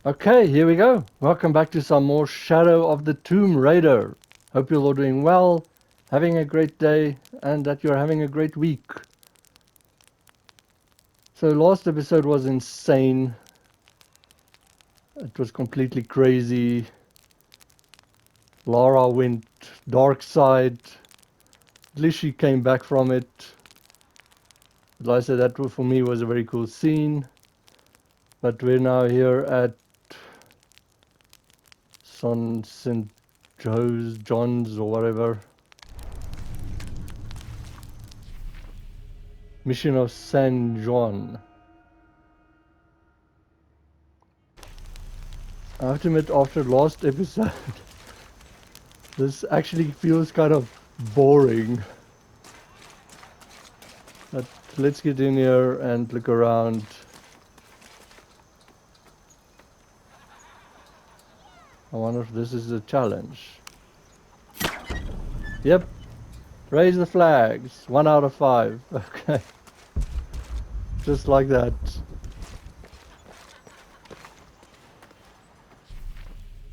Okay, here we go. Welcome back to some more Shadow of the Tomb Raider. Hope you're all doing well, having a great day, and that you're having a great week. So last episode was insane. It was completely crazy. Lara went dark side. At least she came back from it. But like I said, that for me was a very cool scene. But we're now here at St. John's or whatever. Mission of San Juan. I have to admit, after last episode, this actually feels kind of boring. But let's get in here and look around. I wonder if this is a challenge. Yep. Raise the flags. 1 out of 5. Okay. Just like that.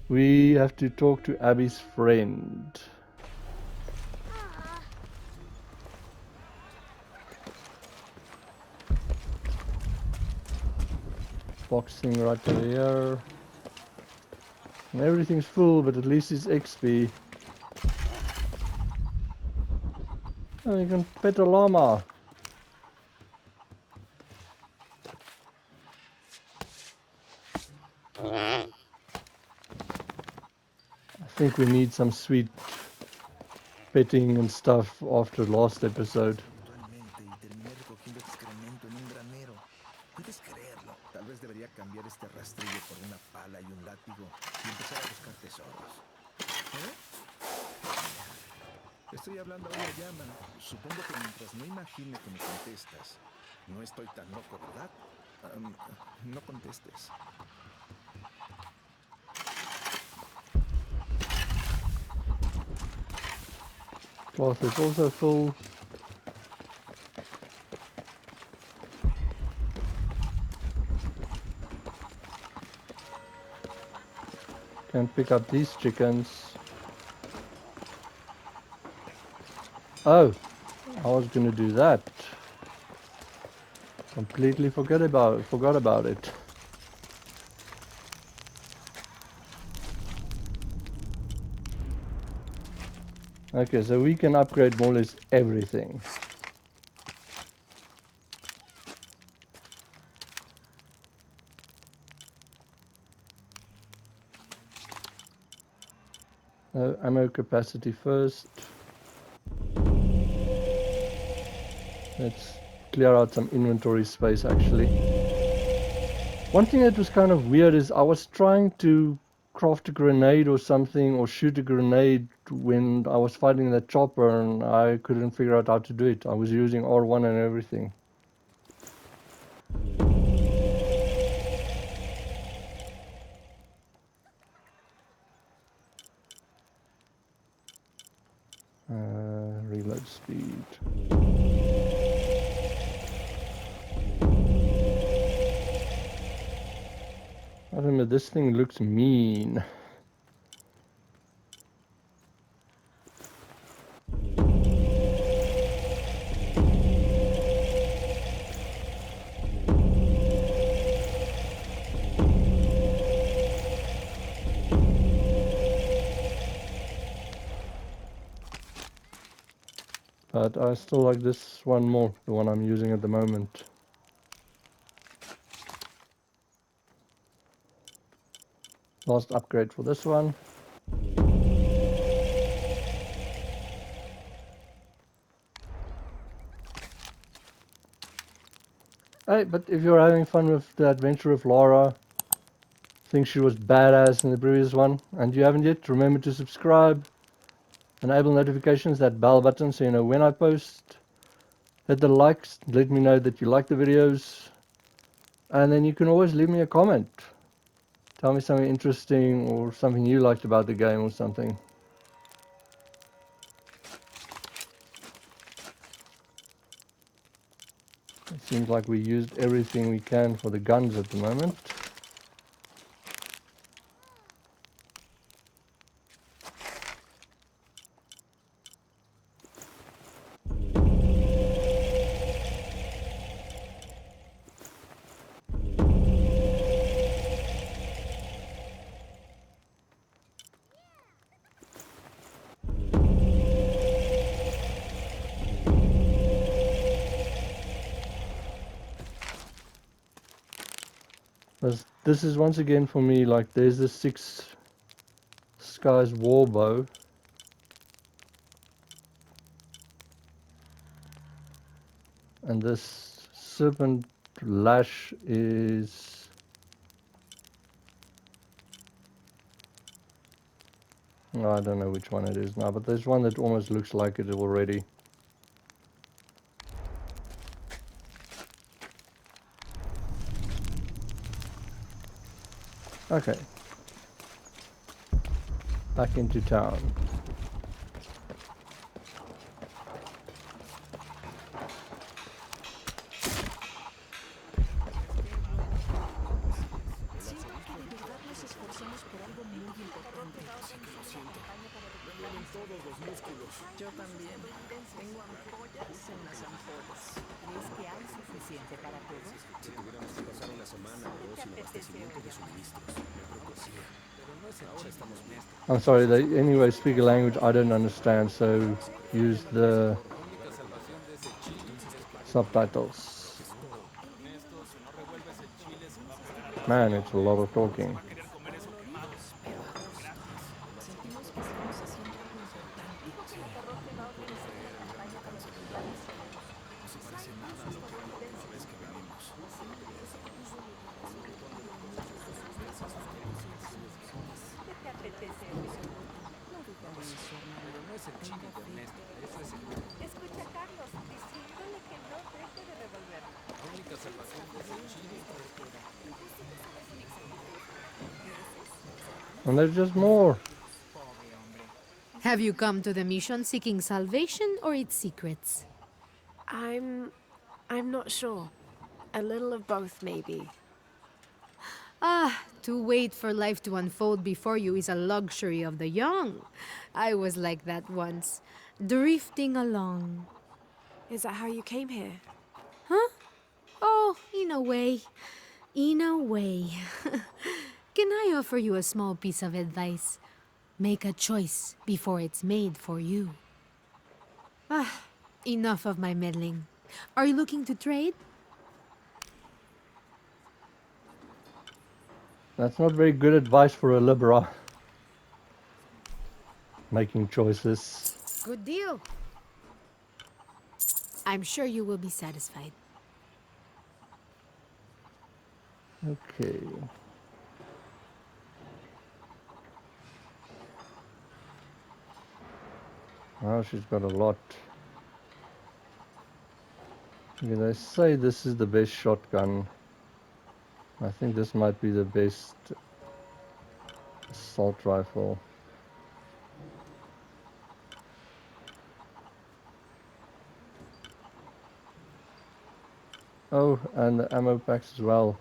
We have to talk to Abby's friend. Boxing right over here. And everything's full, but at least it's XP. Oh, you can pet a llama. I think we need some sweet petting and stuff after last episode. Estoy hablando a una llama. Supongo que mientras no imagine que me contestas, no estoy tan loco, ¿verdad? No contestes. Cloth is also full. Can pick up these chickens. Oh, I was gonna do that. Completely forgot about it. Okay, so we can upgrade more or less everything. Ammo capacity first. Let's clear out some inventory space actually. One thing that was kind of weird is I was trying to craft a grenade or something, or shoot a grenade when I was fighting that chopper, and I couldn't figure out how to do it. I was using R1 and everything. Reload speed. I don't know, this thing looks mean. But I still like this one more, the one I'm using at the moment. Last upgrade for this one. Hey, but if you're having fun with the adventure of Lara, think she was badass in the previous one, and you haven't yet, remember to subscribe, enable notifications, that bell button so you know when I post. Hit the likes, let me know that you like the videos, and then you can always leave me a comment. Tell me something interesting or something you liked about the game or something. It seems like we used everything we can for the guns at the moment. this is once again for me like there's the Six Skies Warbow. And this Serpent Lash is... No, I don't know which one it is now, but there's one that almost looks like it already. Okay. Back into town. Yo también. Tengo ampollas en las ampollas. ¿Crees que hay suficiente para todos? Si tuviéramos que pasar una semana o dos sin abastecimiento de suministros, yo creo que sí. Pero no es ahora estamos bien. I'm sorry, they anyway speak a language I don't understand, so use the subtitles. Man, it's a lot of talking. Escucha, Carlos, diciéndole que no deje de revolver. And there's just more. Have you come to the mission seeking salvation or its secrets? I'm not sure. A little of both, maybe. Ah, to wait for life to unfold before you is a luxury of the young. I was like that once, drifting along. Is that how you came here? Huh? Oh, in a way. In a way. Can I offer you a small piece of advice? Make a choice before it's made for you. Ah, enough of my meddling. Are you looking to trade? That's not very good advice for a Libra. Making choices. Good deal. I'm sure you will be satisfied. Okay. Well, she's got a lot. Okay, they say this is the best shotgun. I think this might be the best assault rifle. Oh, and the ammo packs as well.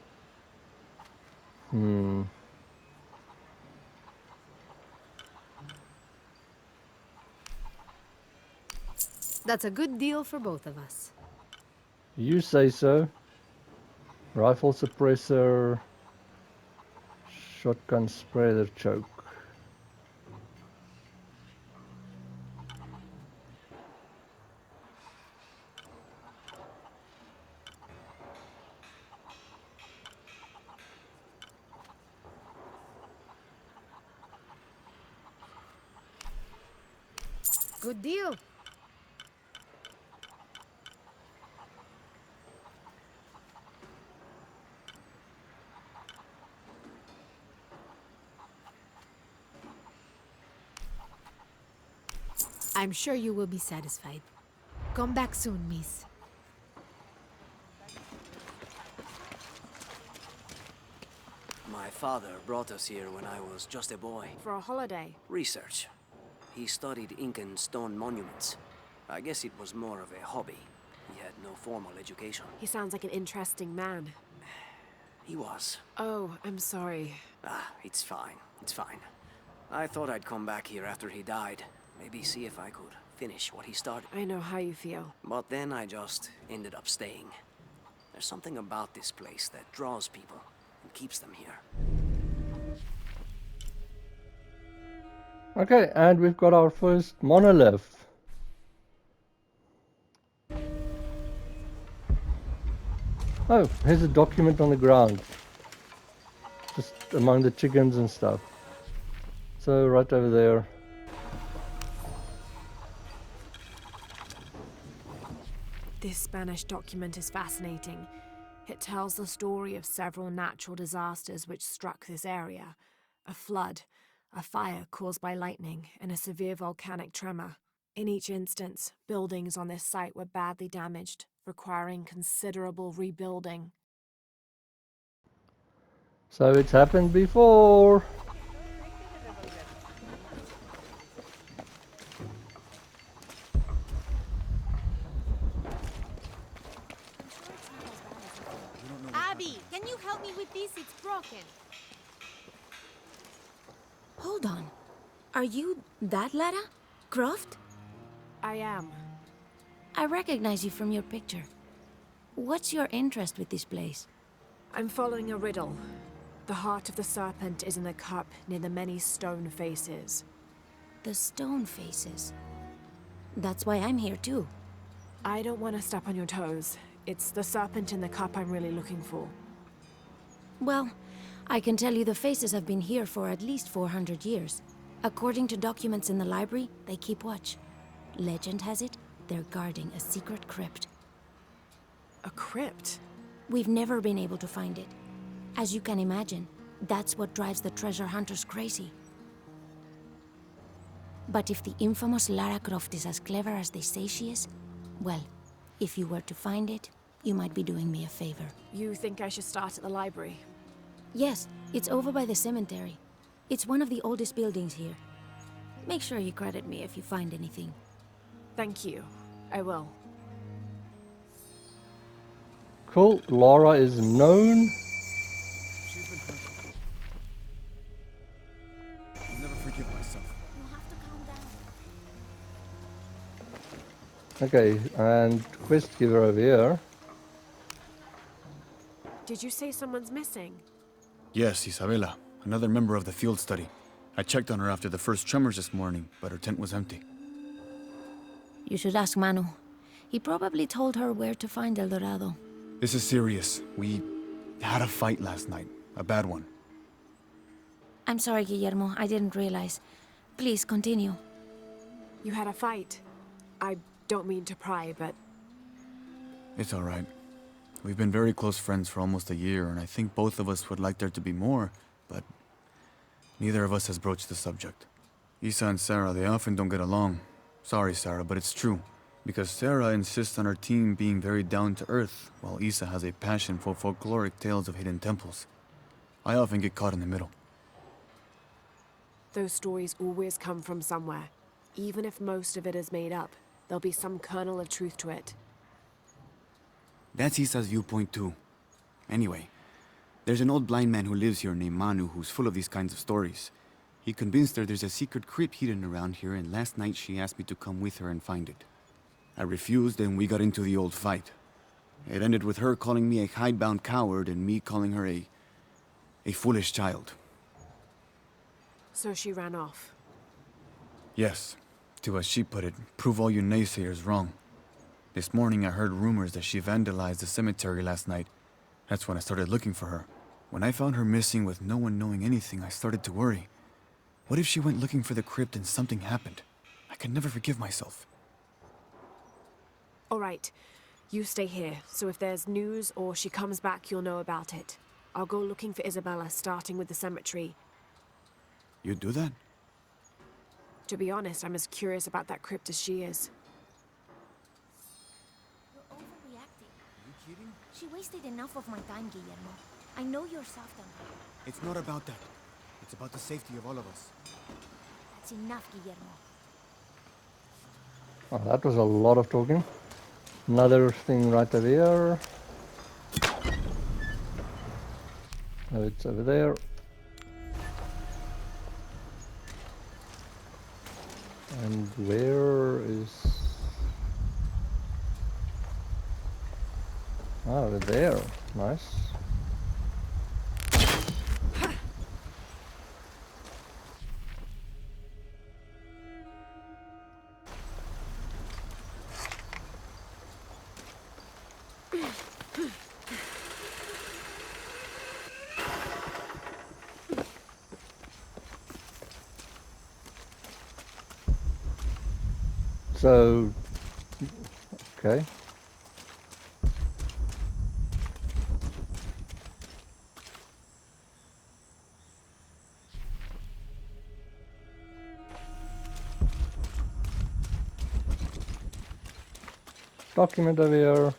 That's a good deal for both of us. You say so. Rifle suppressor, shotgun spreader choke. Good deal. I'm sure you will be satisfied. Come back soon, miss. My father brought us here when I was just a boy. For a holiday. Research. He studied Incan stone monuments. I guess it was more of a hobby. He had no formal education. He sounds like an interesting man. He was. Oh, I'm sorry. Ah, it's fine. It's fine. I thought I'd come back here after he died. Maybe see if I could finish what he started. I know how you feel. But then I just ended up staying. There's something about this place that draws people and keeps them here. Okay, and we've got our first monolith. Oh, here's a document on the ground. just among the chickens and stuff. So right over there. This Spanish document is fascinating. It tells the story of several natural disasters which struck this area. A flood, a fire caused by lightning, and a severe volcanic tremor. In each instance, buildings on this site were badly damaged, requiring considerable rebuilding. So it's happened before. Abby, can you help me with this? It's broken. Hold on. Are you that Lara? Croft? I am. I recognize you from your picture. What's your interest with this place? I'm following a riddle. The heart of the serpent is in the cup near the many stone faces. The stone faces. That's why I'm here too. I don't want to step on your toes. It's the serpent in the cup I'm really looking for. Well, I can tell you the faces have been here for at least 400 years. According to documents in the library, they keep watch. Legend has it, they're guarding a secret crypt. A crypt? We've never been able to find it. As you can imagine, that's what drives the treasure hunters crazy. But if the infamous Lara Croft is as clever as they say she is, well, if you were to find it, you might be doing me a favor. You think I should start at the library? Yes, it's over by the cemetery. It's one of the oldest buildings here. Make sure you credit me if you find anything. Thank you. I will. Cool. Laura is known. She's been hunting. I'll never forgive myself. You have to calm down. Okay, and quest giver over here. Did you say someone's missing? Yes, Isabela, another member of the field study. I checked on her after the first tremors this morning, but her tent was empty. You should ask Manu. He probably told her where to find El Dorado. This is serious. We had a fight last night. A bad one. I'm sorry, Guillermo. I didn't realize. Please, continue. You had a fight. I don't mean to pry, but It's all right. We've been very close friends for almost a year, and I think both of us would like there to be more, but neither of us has broached the subject. Isa and Sarah, they often don't get along. Sorry, Sarah, but it's true. Because Sarah insists on her team being very down-to-earth, while Isa has a passion for folkloric tales of hidden temples. I often get caught in the middle. those stories always come from somewhere. Even if most of it is made up, there'll be some kernel of truth to it. That's Isa's viewpoint too. Anyway, there's an old blind man who lives here named Manu who's full of these kinds of stories. He convinced her there's a secret crypt hidden around here, and last night she asked me to come with her and find it. I refused, and we got into the old fight. It ended with her calling me a hidebound coward and me calling her a foolish child. So she ran off. Yes, to as she put it, prove all you naysayers wrong. This morning I heard rumors that she vandalized the cemetery last night. That's when I started looking for her. When I found her missing with no one knowing anything, I started to worry. What if she went looking for the crypt and something happened? I can never forgive myself. All right, you stay here, so if there's news or she comes back, you'll know about it. I'll go looking for Isabella, starting with the cemetery. You do that? To be honest, I'm as curious about that crypt as she is. You're overreacting. Are you kidding? She wasted enough of my time, Guillermo. I know you're soft on her. It's not about that. It's about the safety of all of us. That's enough, Guillermo. Oh, that was a lot of talking. Another thing right over here. Oh, it's over there. And where is... Ah, over there. Nice. So, okay. Document over here.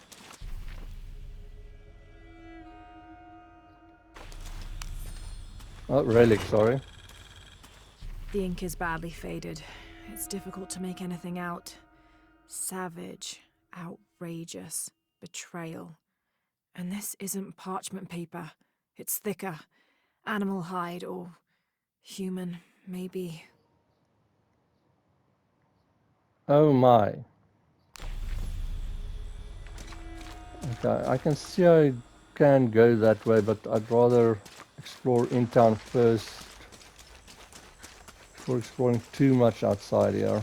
Oh, relic, sorry. The ink is badly faded. It's difficult to make anything out. Savage, outrageous, betrayal. And this isn't parchment paper. It's thicker. Animal hide or human, maybe. Oh my. Okay, I can see I can go that way, but I'd rather explore in town first before exploring too much outside here.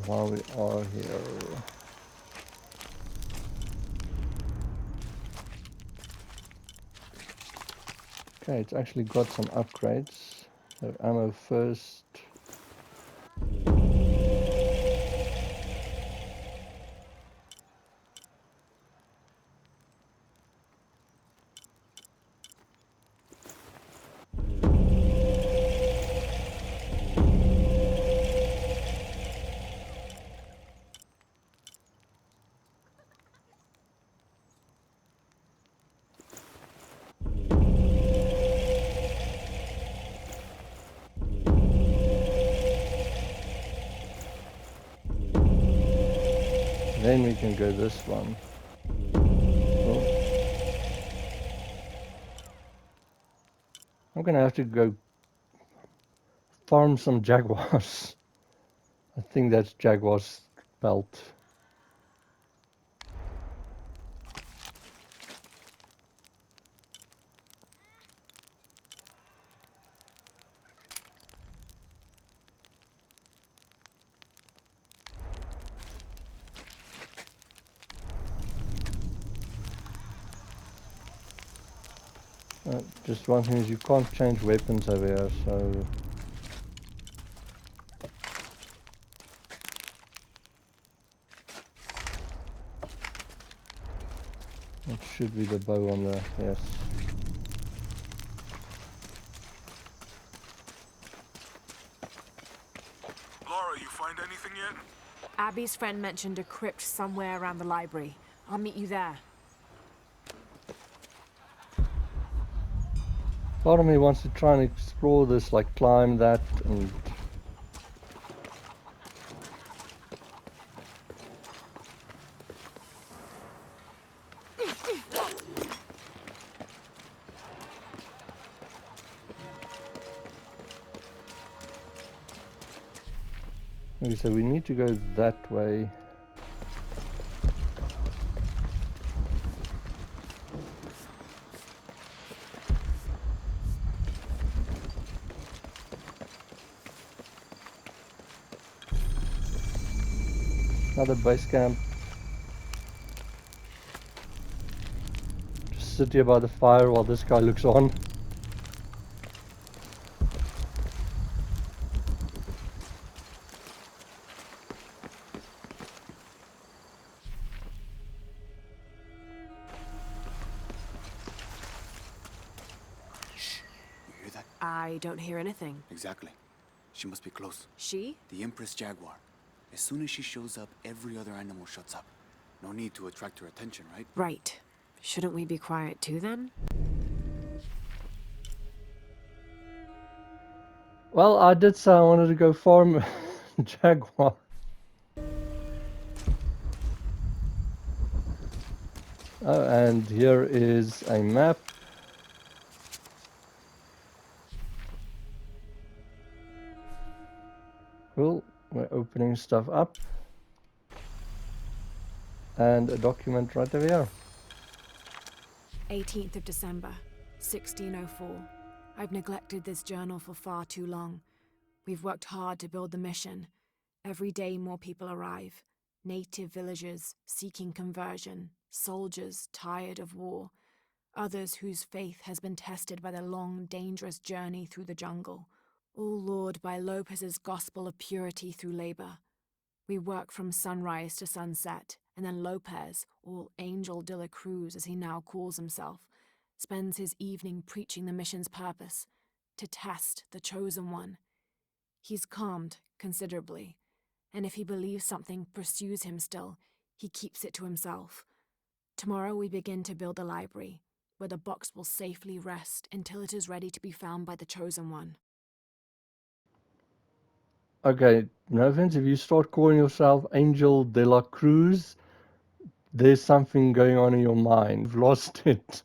While we are here. Okay, it's actually got some upgrades. So ammo first. Then we can go this one. Oh. I'm gonna have to go farm some jaguars. I think that's jaguar's pelt. Just one thing is you can't change weapons over here, so it should be the bow on there, yes. Laura, you find anything yet? Abby's friend mentioned a crypt somewhere around the library. I'll meet you there. Part of me wants to try and explore this, like climb that and... Okay, so we need to go that way. Another base camp. Just sit here by the fire while this guy looks on. Shh. You hear that? I don't hear anything. Exactly. She must be close. She? The Empress Jaguar. As soon as she shows up, every other animal shuts up. No need to attract her attention, right? Right. Shouldn't we be quiet too then? Well, I did say I wanted to go farm jaguar. Oh, and here is a map. Cool. We're opening stuff up. And a document right over here. 18th of December, 1604. I've neglected this journal for far too long. We've worked hard to build the mission. Every day more people arrive. native villagers seeking conversion, soldiers tired of war, others whose faith has been tested by the long, dangerous journey through the jungle, all lured by Lopez's gospel of purity through labor. We work from sunrise to sunset, and then Lopez, or Angel de la Cruz as he now calls himself, spends his evening preaching the mission's purpose, to test the chosen one. He's calmed considerably, and if he believes something pursues him still, he keeps it to himself. Tomorrow we begin to build the library, where the box will safely rest until it is ready to be found by the chosen one. Okay, no offense, if you start calling yourself Angel de la Cruz, there's something going on in your mind. You've lost it.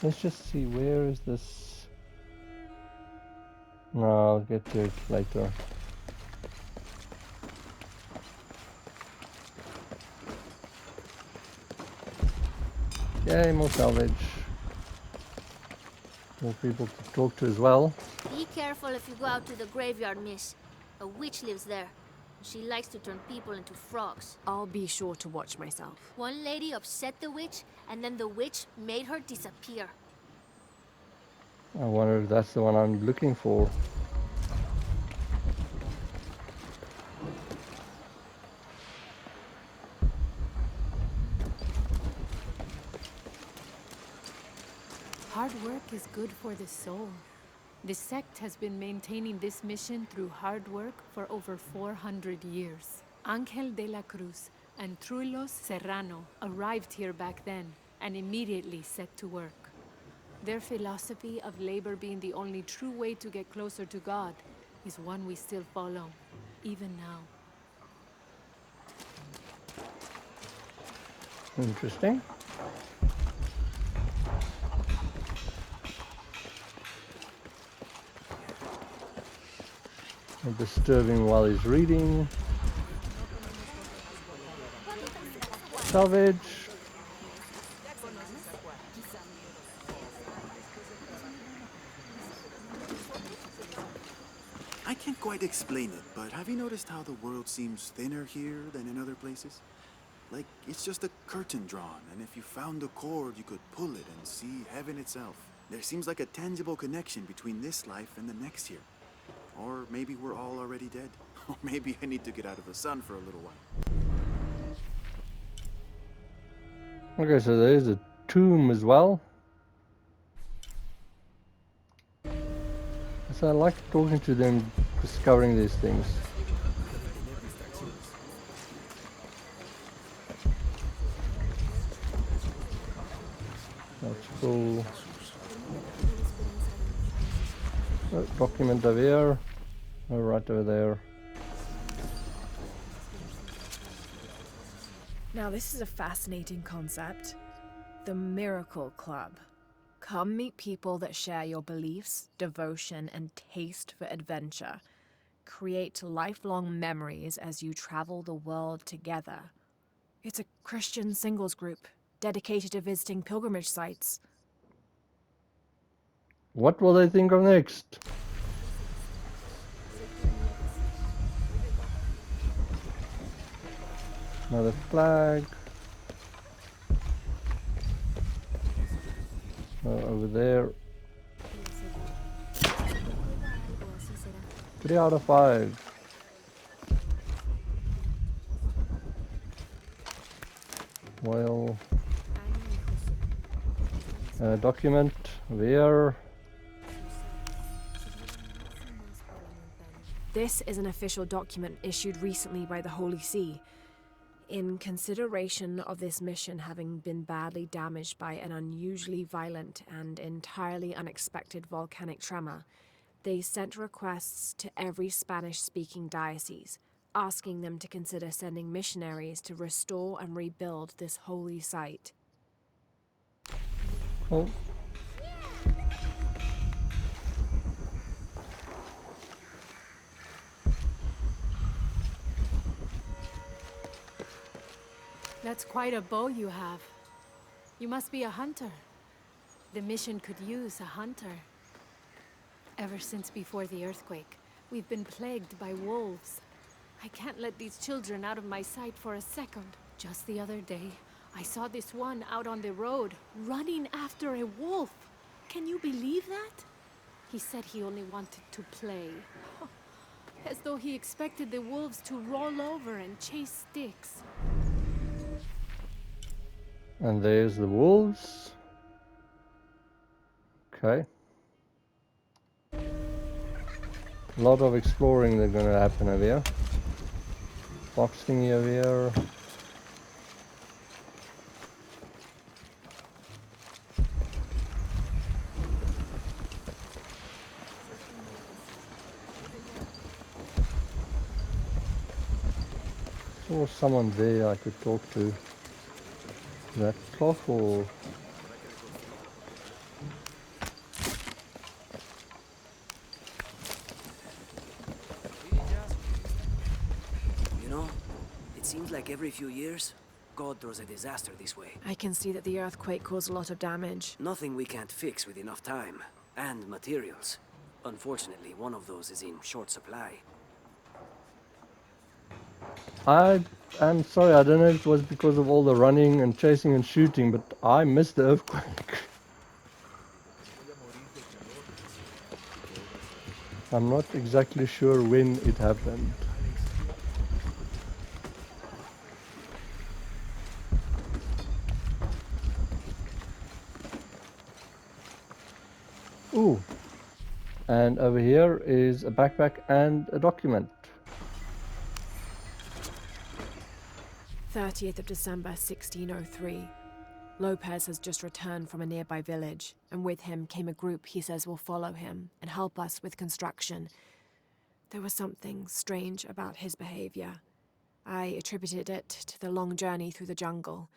Let's just see, where is this? No, I'll get to it later. Yay, more salvage. More people to talk to as well. Be careful if you go out to the graveyard, miss. A witch lives there. She likes to turn people into frogs. I'll be sure to watch myself. One lady upset the witch, and then the witch made her disappear. I wonder if that's the one I'm looking for. Hard work is good for the soul. The sect has been maintaining this mission through hard work for over 400 years. Angel de la Cruz and Trulos Serrano arrived here back then and immediately set to work. Their philosophy of labor being the only true way to get closer to God is one we still follow, even now. Interesting. Not disturbing while he's reading. Salvage. I can't quite explain it, but have you noticed how the world seems thinner here than in other places? Like, it's just a curtain drawn, and if you found a cord, you could pull it and see heaven itself. There seems like a tangible connection between this life and the next here. Or maybe we're all already dead. Or maybe I need to get out of the sun for a little while. Okay, so there's a tomb as well. So I like talking to them, discovering these things. That's cool. Oh, document over here. Oh, right over there. Now this is a fascinating concept. The Miracle Club. Come meet people that share your beliefs, devotion, and taste for adventure. Create lifelong memories as you travel the world together. It's a Christian singles group dedicated to visiting pilgrimage sites. What will they think of next? Another flag. Over there. 3 out of 5. Well, document where? This is an official document issued recently by the Holy See. In consideration of this mission having been badly damaged by an unusually violent and entirely unexpected volcanic tremor, they sent requests to every Spanish-speaking diocese, asking them to consider sending missionaries to restore and rebuild this holy site. Oh. That's quite a bow you have. You must be a hunter. The mission could use a hunter. Ever since before the earthquake, we've been plagued by wolves. I can't let these children out of my sight for a second. Just the other day, I saw this one out on the road, running after a wolf. Can you believe that? He said he only wanted to play. As though he expected the wolves to roll over and chase sticks. And there's the wolves. Okay. A lot of exploring that's gonna happen over here. Box thingy over here. Saw someone there I could talk to. Is that cloth or? You know, it seems like every few years, God throws a disaster this way. I can see that the earthquake caused a lot of damage. Nothing we can't fix with enough time. And materials. Unfortunately, one of those is in short supply. I'm sorry, I don't know if it was because of all the running and chasing and shooting, but I missed the earthquake. I'm not exactly sure when it happened. Ooh. And over here is a backpack and a document. 30th of December 1603. Lopez has just returned from a nearby village, and with him came a group he says will follow him and help us with construction. There was something strange about his behavior. I attributed it to the long journey through the jungle.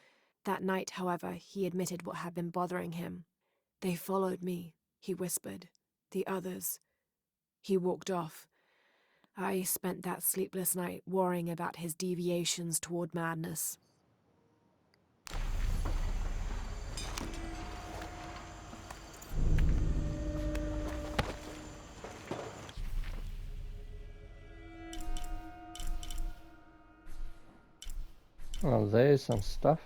That night, however, he admitted what had been bothering him. "They followed me," he whispered. "The others." He walked off. I spent that sleepless night worrying about his deviations toward madness. Well, there's some stuff.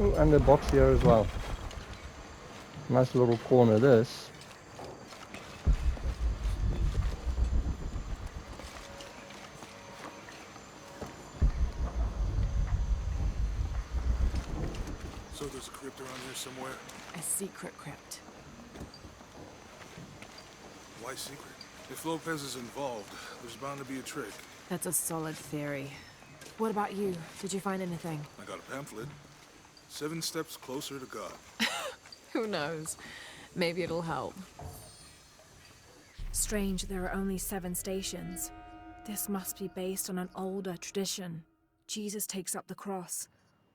Oh, and a box here as well. Nice little corner this. So there's a crypt around here somewhere? A secret crypt. Why secret? If Lopez is involved, there's bound to be a trick. That's a solid theory. What about you? Did you find anything? I got a pamphlet. 7 steps closer to God. Who knows? Maybe it'll help. Strange, there are only 7 stations. This must be based on an older tradition. Jesus takes up the cross,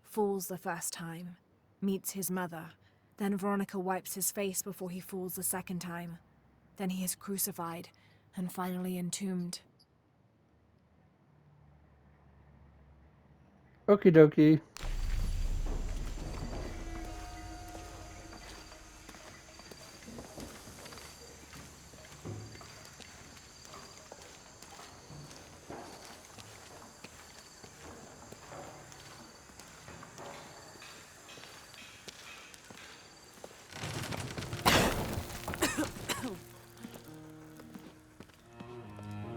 falls the first time, meets his mother. Then Veronica wipes his face before he falls the second time. Then he is crucified and finally entombed. Okie dokie.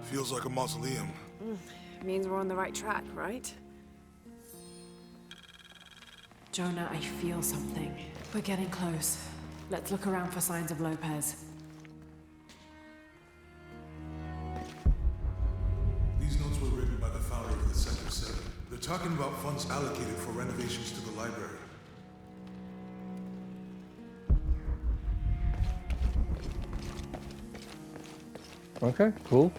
Feels like a mausoleum. Means we're on the right track, right? Jonah, I feel something. We're getting close. Let's look around for signs of Lopez. These notes were written by the founder of the Sector 7. They're talking about funds allocated for renovations to the library. Okay, cool.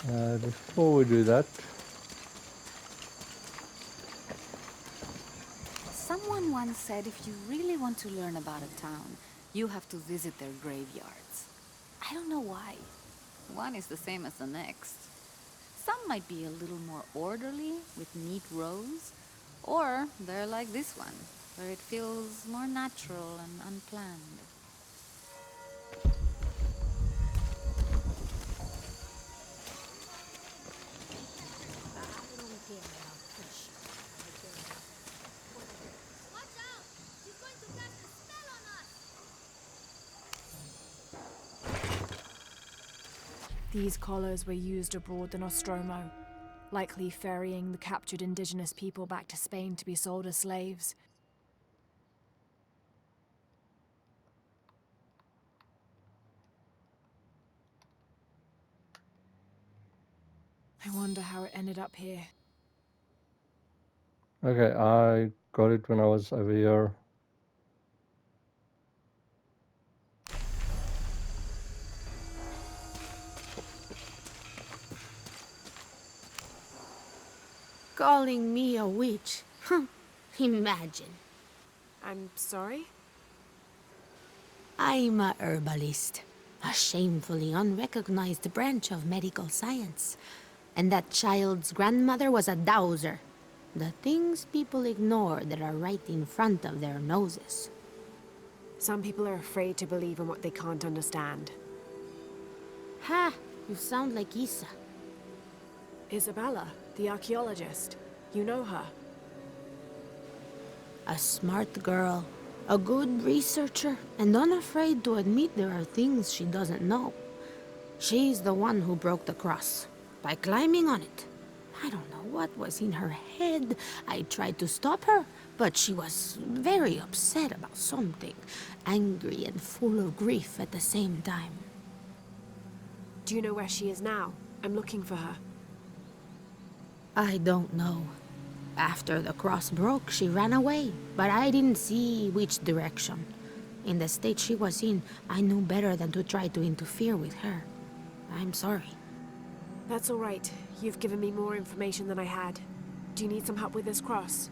Before we do that, Someone once said if you really want to learn about a town, you have to visit their graveyards. I don't know why. One is the same as the next. Some might be a little more orderly, with neat rows, or they're like this one, where it feels more natural and unplanned. These collars were used abroad in Nostromo, likely ferrying the captured indigenous people back to Spain to be sold as slaves. I wonder how it ended up here. okay, I got it when I was over here. Calling me a witch? Imagine. I'm sorry? I'm a herbalist, a shamefully unrecognized branch of medical science. And that child's grandmother was a dowser. The things people ignore that are right in front of their noses. Some people are afraid to believe in what they can't understand. Ha! You sound like Isa. Isabella, the archaeologist. You know her. A smart girl, a good researcher, and unafraid to admit there are things she doesn't know. She's the one who broke the cross, by climbing on it. I don't know what was in her head. I tried to stop her, but she was very upset about something, angry and full of grief at the same time. Do you know where she is now? I'm looking for her. I don't know. After the cross broke, she ran away, but I didn't see which direction. In the state she was in, I knew better than to try to interfere with her. I'm sorry. That's all right. You've given me more information than I had. Do you need some help with this cross?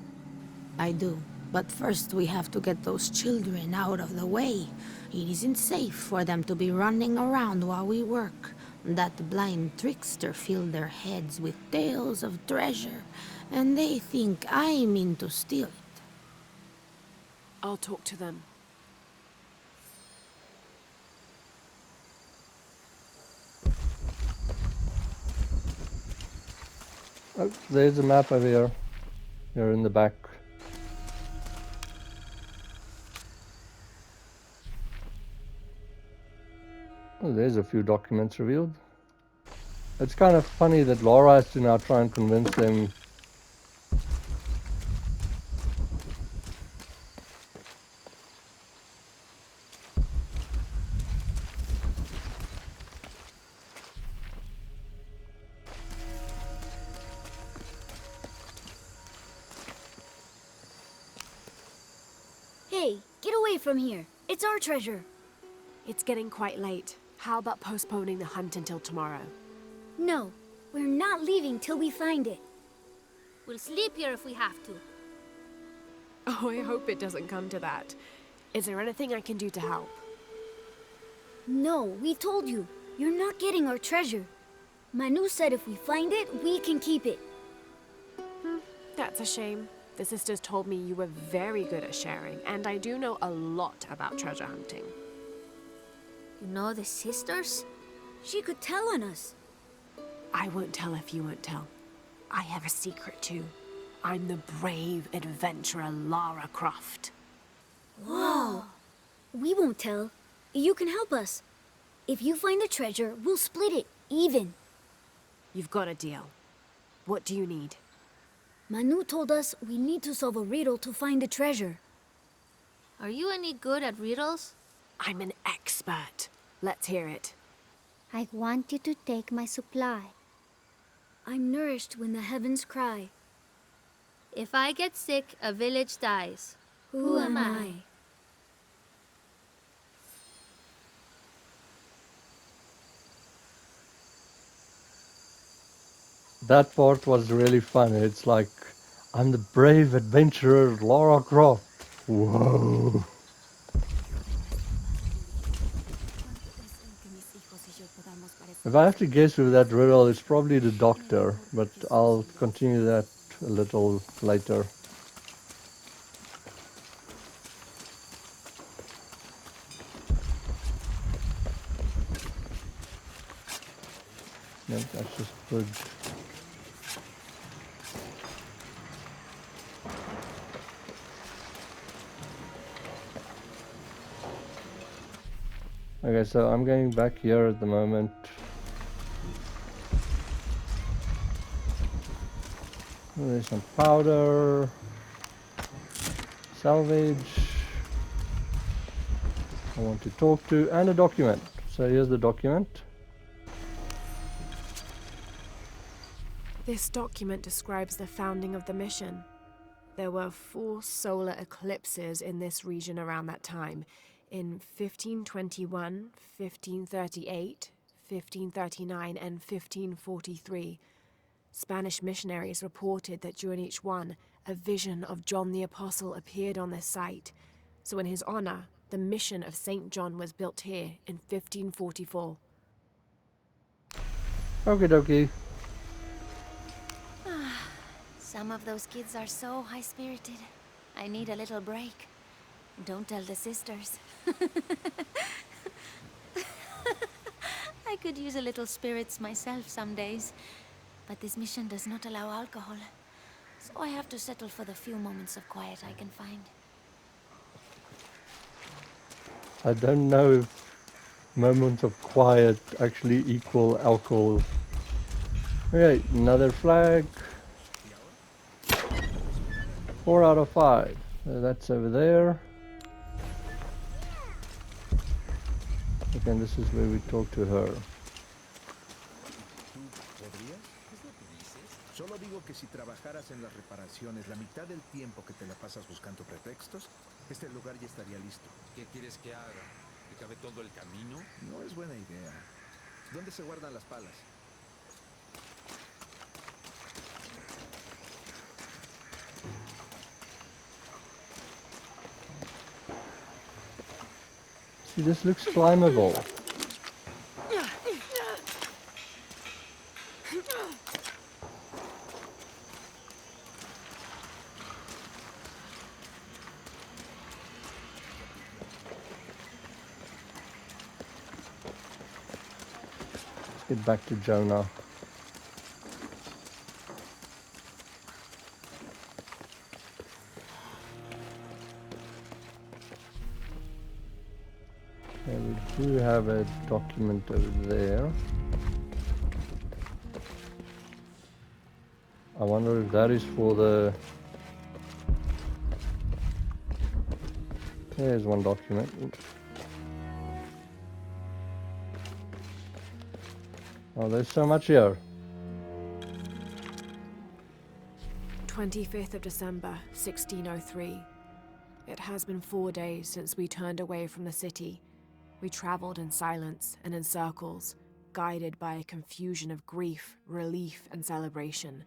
I do. But first we have to get those children out of the way. It isn't safe for them to be running around while we work. That blind trickster filled their heads with tales of treasure, and they think I mean to steal it. I'll talk to them. Oh, there's a map over here. Here in the back. Oh, there's a few documents revealed. It's kind of funny that Laura has to now try and convince them. Hey, get away from here. It's our treasure. It's getting quite late. How about postponing the hunt until tomorrow? No, we're not leaving till we find it. We'll sleep here if we have to. Oh, I hope it doesn't come to that. Is there anything I can do to help? No, we told you. You're not getting our treasure. Manu said if we find it, we can keep it. That's a shame. The sisters told me you were very good at sharing, and I do know a lot about treasure hunting. You know the sisters? She could tell on us. I won't tell if you won't tell. I have a secret too. I'm the brave adventurer Lara Croft. Whoa! We won't tell. You can help us. If you find the treasure, we'll split it, even. You've got a deal. What do you need? Manu told us we need to solve a riddle to find the treasure. Are you any good at riddles? I'm an expert. Let's hear it. I want you to take my supply. I'm nourished when the heavens cry. If I get sick, a village dies. Who am I? that part was really fun. It's like, I'm the brave adventurer Lara Croft. Whoa. If I have to guess with that riddle, it's probably the doctor, but I'll continue that a little later. No, that's just good. Okay, so I'm going back here at the moment. There's some powder, salvage. I want to talk to, and a document. So here's the document. This document describes the founding of the mission. There were 4 solar eclipses in this region around that time, in 1521, 1538, 1539, and 1543. Spanish missionaries reported that during each one, a vision of John the Apostle appeared on this site. So in his honor, the mission of St. John was built here in 1544. Okie dokie. Some of those kids are so high-spirited. I need a little break. Don't tell the sisters. I could use a little spirits myself some days, but this mission does not allow alcohol, so I have to settle for the few moments of quiet I can find. I don't know if moments of quiet actually equal alcohol. Okay, another flag. 4 out of 5. So that's over there. Okay, this is where we talk to her. Solo digo que si trabajaras en las reparaciones la mitad del tiempo que te la pasas buscando pretextos, este lugar ya estaría listo. ¿Qué quieres que haga? ¿Que cabe todo el camino? No es buena idea. ¿Dónde se guardan las palas? See, this looks climbable. Let's get back to Jonah. We do have a document over there. I wonder if that is for the... There's one document. Oh, there's so much here. 25th of December, 1603. It has been 4 days since we turned away from the city. We traveled in silence and in circles, guided by a confusion of grief, relief, and celebration.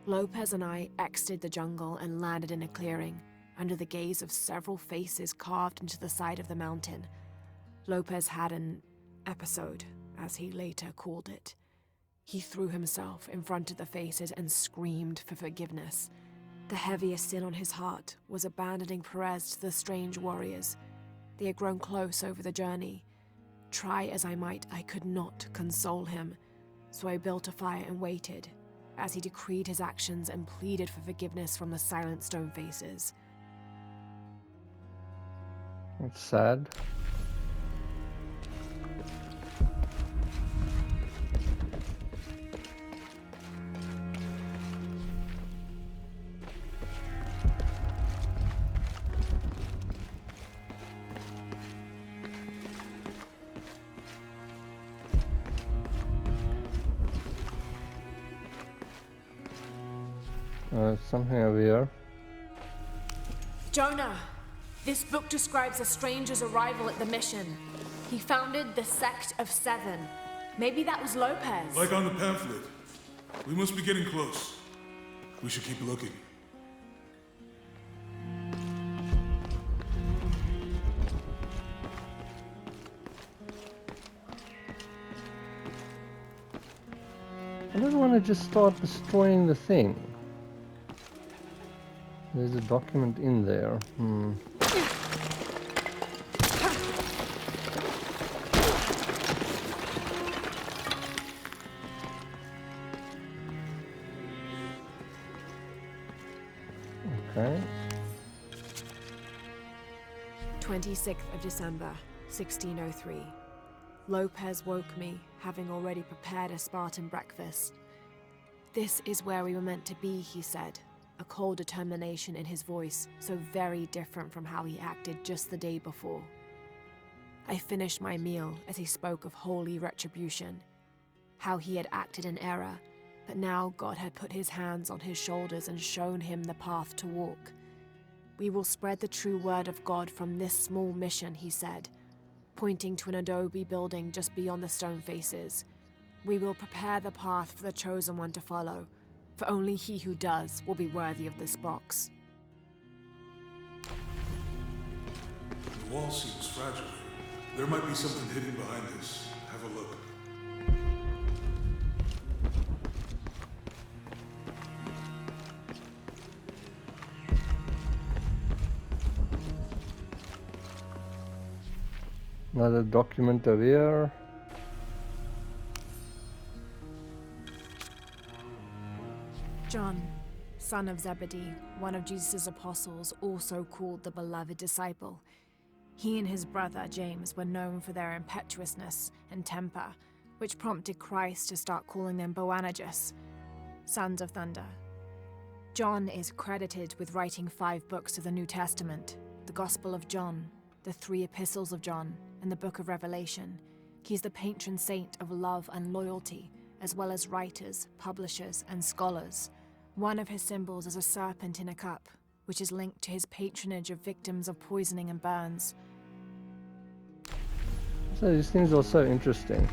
Lopez and I exited the jungle and landed in a clearing, under the gaze of several faces carved into the side of the mountain. Lopez had an episode, as he later called it. He threw himself in front of the faces and screamed for forgiveness. The heaviest sin on his heart was abandoning Perez to the strange warriors. They had grown close over the journey. Try as I might, I could not console him, so I built a fire and waited, as he decreed his actions and pleaded for forgiveness from the silent stone faces. That's sad. Something over here. Jonah! This book describes a stranger's arrival at the mission. He founded the Sect of Seven. Maybe that was Lopez. Like on the pamphlet. We must be getting close. We should keep looking. I don't want to just start destroying the thing. There's a document in there. Okay. 26th of December, 1603. Lopez woke me, having already prepared a Spartan breakfast. This is where we were meant to be, he said, a cold determination in his voice, so very different from how he acted just the day before. I finished my meal as he spoke of holy retribution, how he had acted in error, but now God had put his hands on his shoulders and shown him the path to walk. We will spread the true word of God from this small mission, he said, pointing to an adobe building just beyond the stone faces. We will prepare the path for the chosen one to follow, for only he who does will be worthy of this box. The wall seems fragile. There might be something hidden behind this. Have a look. Another document over here. John, son of Zebedee, one of Jesus' apostles, also called the beloved disciple. He and his brother James were known for their impetuousness and temper, which prompted Christ to start calling them Boanerges, sons of thunder. John is credited with writing 5 books of the New Testament, the Gospel of John, the 3 epistles of John, and the Book of Revelation. He's the patron saint of love and loyalty, as well as writers, publishers, and scholars. One of his symbols is a serpent in a cup, which is linked to his patronage of victims of poisoning and burns. So these things are so interesting.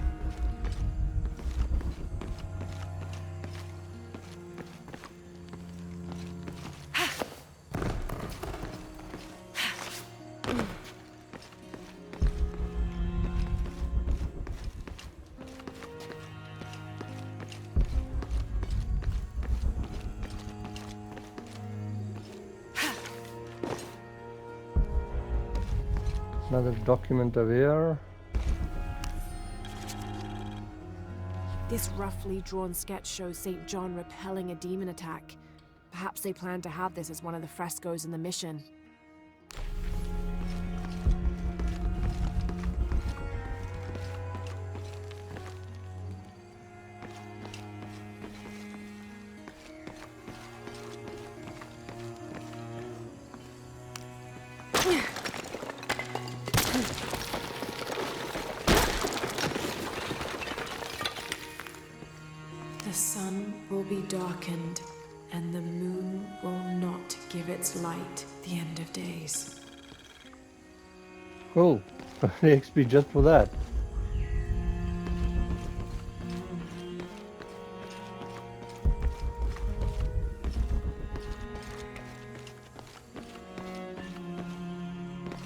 Another document over here. This roughly drawn sketch shows St. John repelling a demon attack. Perhaps they plan to have this as one of the frescoes in the mission. The sun will be darkened, and the moon will not give its light the end of days. Cool. The XP just for that.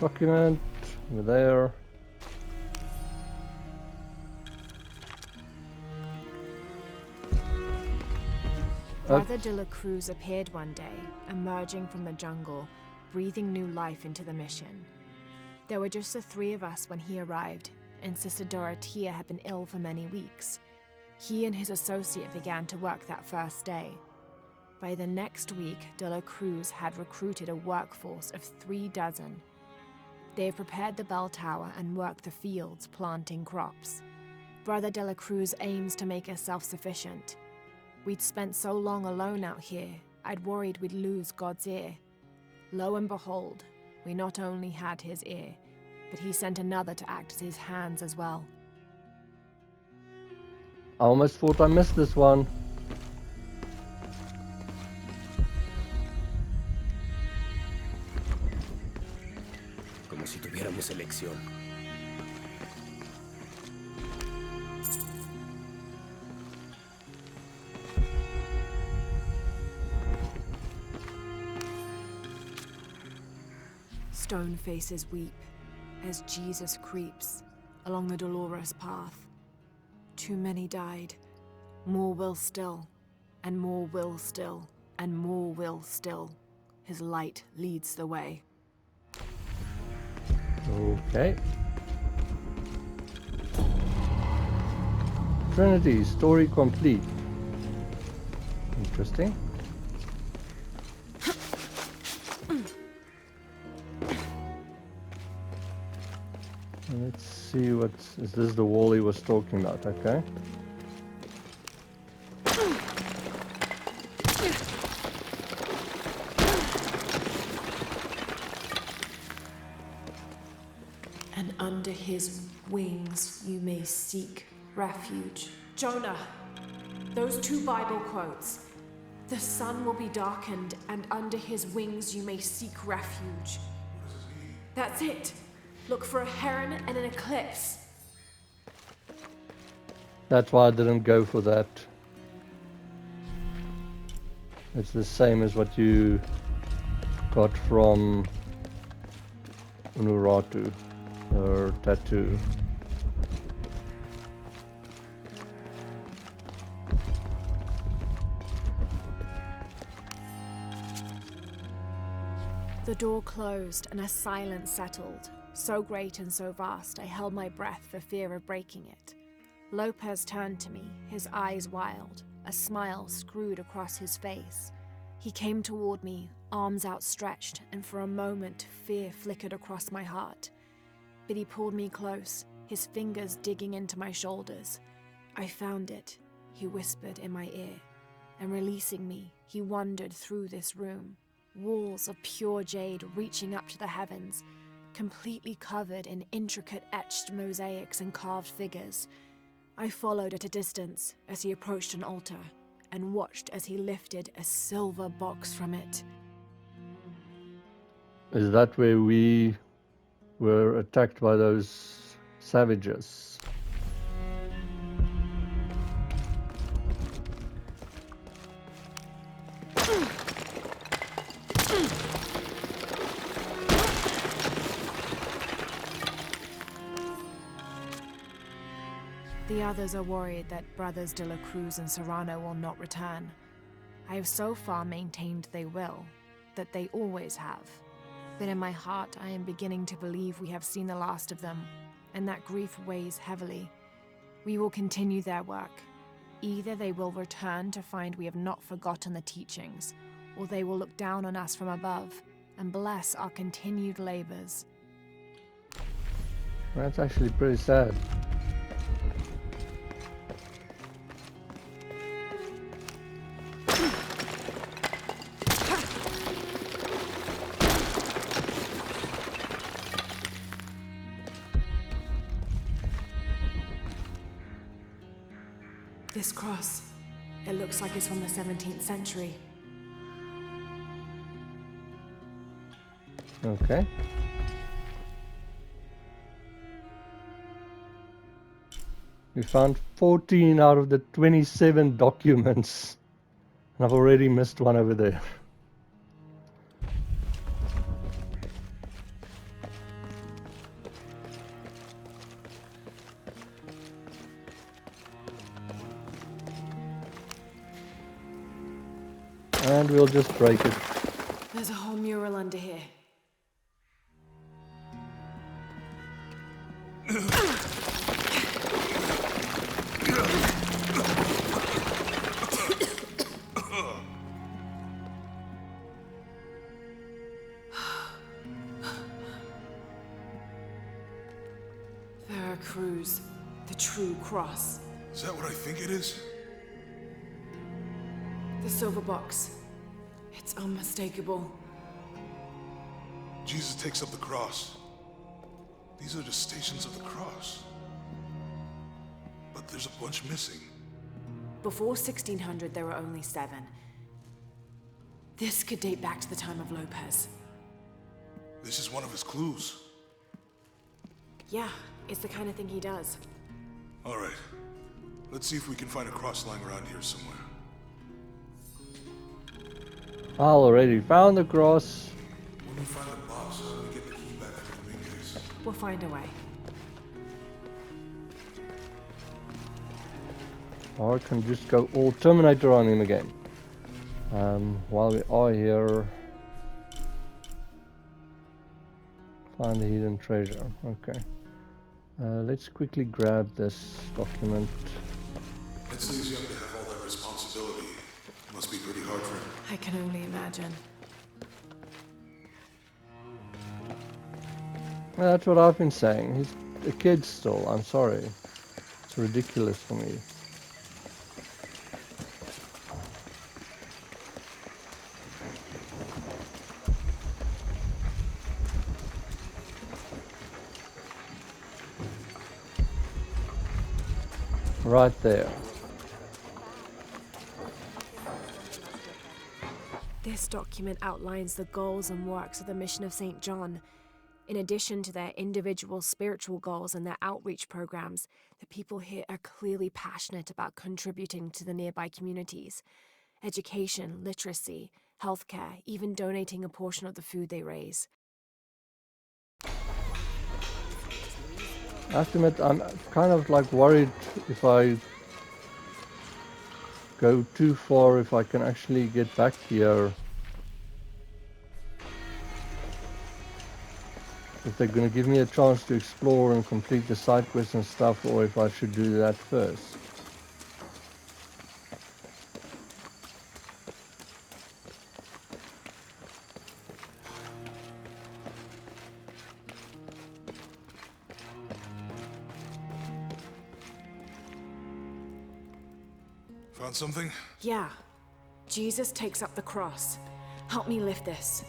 Document over there. Brother de la Cruz appeared one day, emerging from the jungle, breathing new life into the mission. There were just the 3 of us when he arrived, and Sister Dorothea had been ill for many weeks. He and his associate began to work that first day. By the next week, de la Cruz had recruited a workforce of 3 dozen. They have prepared the bell tower and worked the fields, planting crops. Brother de la Cruz aims to make us self-sufficient. We'd spent so long alone out here, I'd worried we'd lose God's ear. Lo and behold, we not only had his ear, but he sent another to act as his hands as well. I almost thought I missed this one. Como si tuviéramos elección. stone faces weep as Jesus creeps along the dolorous path. Too many died. More will still, and more will still, and more will still. His light leads the way. Okay. Trinity, story complete. Interesting. Let's see is this the wall he was talking about, okay. And under his wings you may seek refuge. Jonah, those two Bible quotes. The sun will be darkened, and under his wings you may seek refuge. That's it. Look for a heron and an eclipse. That's why I didn't go for that. It's the same as what you got from Unuratu, or tattoo. The door closed and a silence settled, so great and so vast I held my breath for fear of breaking it. Lopez turned to me, his eyes wild, a smile screwed across his face. He came toward me, arms outstretched, and for a moment fear flickered across my heart. But he pulled me close, his fingers digging into my shoulders. I found it, he whispered in my ear, and releasing me, he wandered through this room. Walls of pure jade reaching up to the heavens, completely covered in intricate etched mosaics and carved figures. I followed at a distance as he approached an altar, and watched as he lifted a silver box from it. Is that where we were attacked by those savages? The others are worried that Brothers de la Cruz and Serrano will not return. I have so far maintained they will, that they always have. But in my heart I am beginning to believe we have seen the last of them, and that grief weighs heavily. We will continue their work. Either they will return to find we have not forgotten the teachings, or they will look down on us from above and bless our continued labors. That's actually pretty sad. This cross, it looks like it's from the 17th century. Okay. We found 14 out of the 27 documents. And I've already missed one over there. And we'll just break it. There's a whole mural under here. Veracruz, the true cross. Is that what I think it is? The silver box. It's unmistakable. Jesus takes up the cross. These are the stations of the cross. But there's a bunch missing. Before 1600, there were only 7. This could date back to the time of Lopez. This is one of his clues. Yeah, it's the kind of thing he does. All right. Let's see if we can find a cross lying around here somewhere. I already found the cross. When we find the box, how do we get the key? We'll find a way. Or I can just go all Terminator on him again. While we are here, find the hidden treasure. Okay. Let's quickly grab this document. It's easy to have all that responsibility. Must be pretty hard for him. I can only imagine. Well, that's what I've been saying. He's a kid still. I'm sorry. It's ridiculous for me. Right there. This document outlines the goals and works of the mission of St. John. In addition to their individual spiritual goals and their outreach programs, the people here are clearly passionate about contributing to the nearby communities. Education, literacy, healthcare, even donating a portion of the food they raise. I have to admit, I'm kind of like worried if I go too far, if I can actually get back here. If they're going to give me a chance to explore and complete the side quests and stuff, or if I should do that first. Found something? Yeah. Jesus takes up the cross. Help me lift this.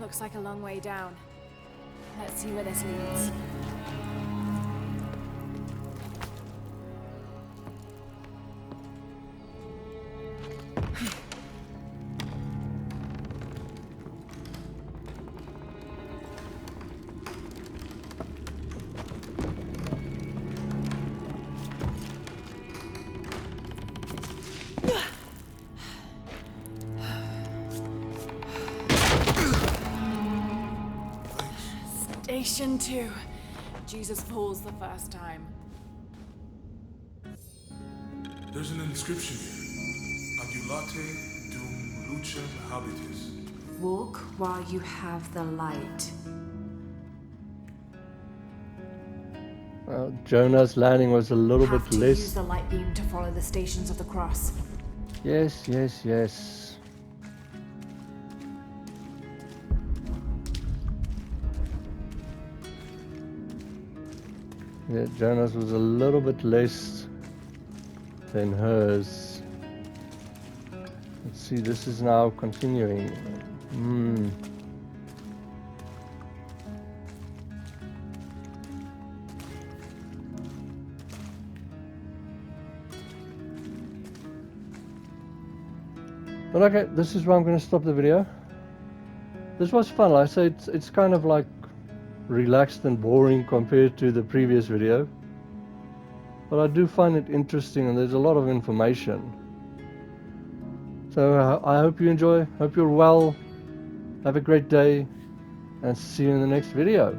Looks like a long way down. Let's see where this leads. Station 2. Jesus falls the first time. There's an inscription here. Adulate dum lucem habitis. Walk while you have the light. Jonah's landing was a little bit Have to less. use the light beam to follow the stations of the cross. Yes, yes, yes. Yeah, Jonah's was a little bit less than hers. Let's see, this is now continuing. But okay, this is where I'm going to stop the video. This was fun. Like I say, it's kind of like relaxed and boring compared to the previous video, but I do find it interesting and there's a lot of information. So I hope you enjoy, hope you're well, have a great day, and see you in the next video.